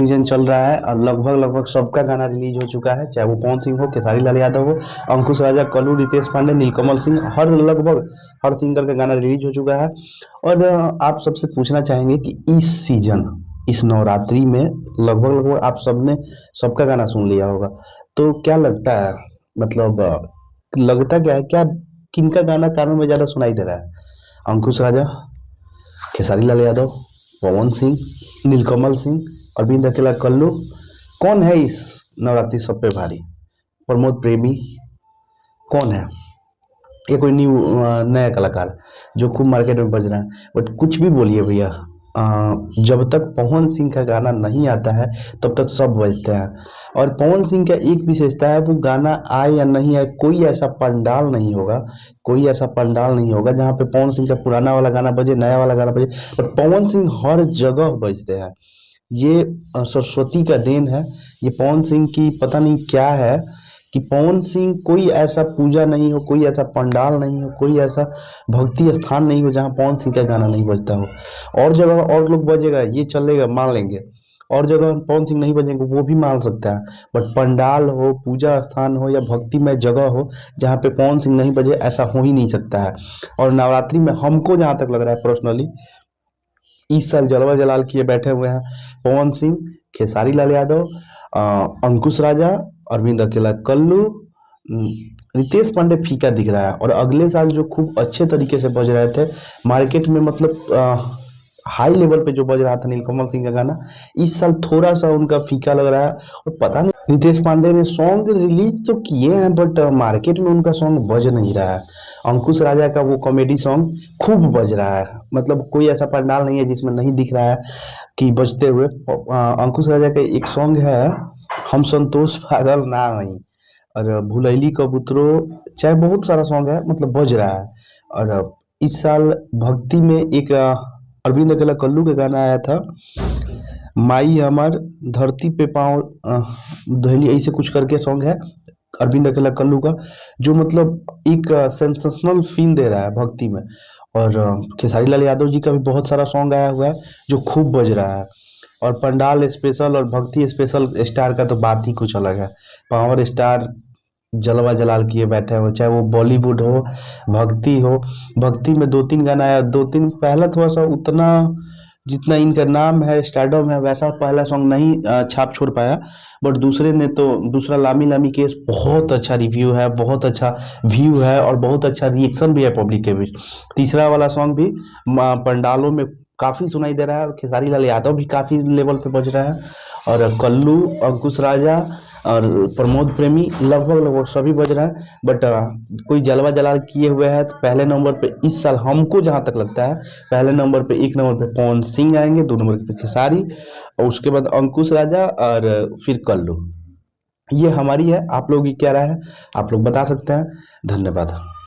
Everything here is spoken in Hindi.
सीजन चल रहा है और लगभग सबका गाना रिलीज हो चुका है, चाहे वो पवन सिंह हो, खेसारी लाल यादव हो, अंकुश राजा, कल्लू, रितेश पांडे, नीलकमल सिंह, लगभग हर सिंगर का गाना रिलीज हो चुका है। और आप सबसे पूछना चाहेंगे कि इस सीजन, इस नवरात्रि में लगभग आप सबने सबका गाना सुन लिया होगा, तो क्या लगता है, मतलब लगता क्या है, क्या किनका गाना कानों में ज्यादा सुनाई दे रहा है? अंकुश राजा, खेसारी लाल यादव, पवन सिंह, नीलकमल सिंह, अरविंद अकेला, कल्लू, कौन है इस नवरात्रि सब पे भारी? प्रमोद प्रेमी, कौन है? ये कोई न्यू नया कलाकार जो खूब मार्केट में बज रहा है। बट कुछ भी बोलिए भैया, जब तक पवन सिंह का गाना नहीं आता है तब तक सब बजते हैं। और पवन सिंह का एक विशेषता है, वो गाना आए या नहीं आए, कोई ऐसा पंडाल नहीं होगा, कोई ऐसा पंडाल नहीं होगा जहाँ पे पवन सिंह का पुराना वाला गाना बजे, नया वाला गाना बजे। पर पवन सिंह हर जगह बजते हैं। ये सरस्वती का देन है। ये पवन सिंह की पता नहीं क्या है कि पवन सिंह, कोई ऐसा पूजा नहीं हो, कोई ऐसा पंडाल नहीं हो, कोई ऐसा भक्ति स्थान नहीं हो जहाँ पवन सिंह का गाना नहीं बजता हो। और जगह और लोग बजेगा, ये चलेगा, मान लेंगे। और जगह पवन सिंह नहीं बजेंगे, वो भी मान सकता है। बट पंडाल हो, पूजा स्थान हो या भक्तिमय जगह हो जहाँ पे पवन सिंह नहीं बजे, ऐसा हो ही नहीं सकता है। और नवरात्रि में हमको जहाँ तक लग रहा है पर्सनली, इस साल जलवा जलाल किए बैठे हुए हैं पवन सिंह, खेसारी लाल यादव, अंकुश राजा, अरविंद अकेला, कल्लू, रितेश पांडे फीका दिख रहा है। और अगले साल जो खूब अच्छे तरीके से बज रहे थे मार्केट में, मतलब हाई लेवल पे जो बज रहा था नीलकमल सिंह का गाना, इस साल थोड़ा सा उनका फीका लग रहा है। और पता नहीं, रितेश पांडे ने सॉन्ग रिलीज तो किए हैं बट मार्केट में उनका सॉन्ग बज नहीं रहा है। अंकुश राजा का वो कॉमेडी सॉन्ग खूब बज रहा है, मतलब कोई ऐसा पंडाल नहीं है जिसमें नहीं दिख रहा है कि बजते हुए। अंकुश राजा का एक सॉन्ग है, हम संतोष पागल ना हई, और भुलैली कबूतरों, चाहे बहुत सारा सॉन्ग है, मतलब बज रहा है। और इस साल भक्ति में एक अरविंद अकेला कल्लू का गाना आया था, माई हमार धरती पे पाँव धैली, ऐसे कुछ करके सॉन्ग है अरविंद अकेला कल्लू का, जो मतलब एक सेंसेशनल फील दे रहा है भक्ति में। और खेसारी लाल यादव जी का भी बहुत सारा सॉन्ग आया हुआ है जो खूब बज रहा है। और पंडाल स्पेशल और भक्ति स्पेशल स्टार का तो बात ही कुछ अलग है। पावर स्टार जलवा जलाल किए बैठे हो, चाहे वो बॉलीवुड हो, भक्ति हो। भक्ति में दो तीन गाना आया, दो तीन, पहला थोड़ा सा उतना जितना इनका नाम है, स्टारडम है, वैसा पहला सॉन्ग नहीं छाप छोड़ पाया। बट दूसरे ने तो, दूसरा लामी लामी केस, बहुत अच्छा रिव्यू है, बहुत अच्छा व्यू है और बहुत अच्छा रिएक्शन भी है पब्लिक के बीच। तीसरा वाला सॉन्ग भी पंडालों में काफी सुनाई दे रहा है। और खेसारी लाल यादव भी काफी लेवल पे बज रहा है। और कल्लू, अंकुश राजा और प्रमोद प्रेमी, लगभग सभी बज रहा है। बट कोई जलवा जलाल किए हुए हैं तो पहले नंबर पे इस साल हमको जहां तक लगता है, पहले नंबर पे, एक नंबर पे पवन सिंह आएंगे, दो नंबर पे खेसारी, और उसके बाद अंकुश राजा और फिर कल्लू। ये हमारी है, आप लोगों की क्या राय है, आप लोग बता सकते हैं। धन्यवाद।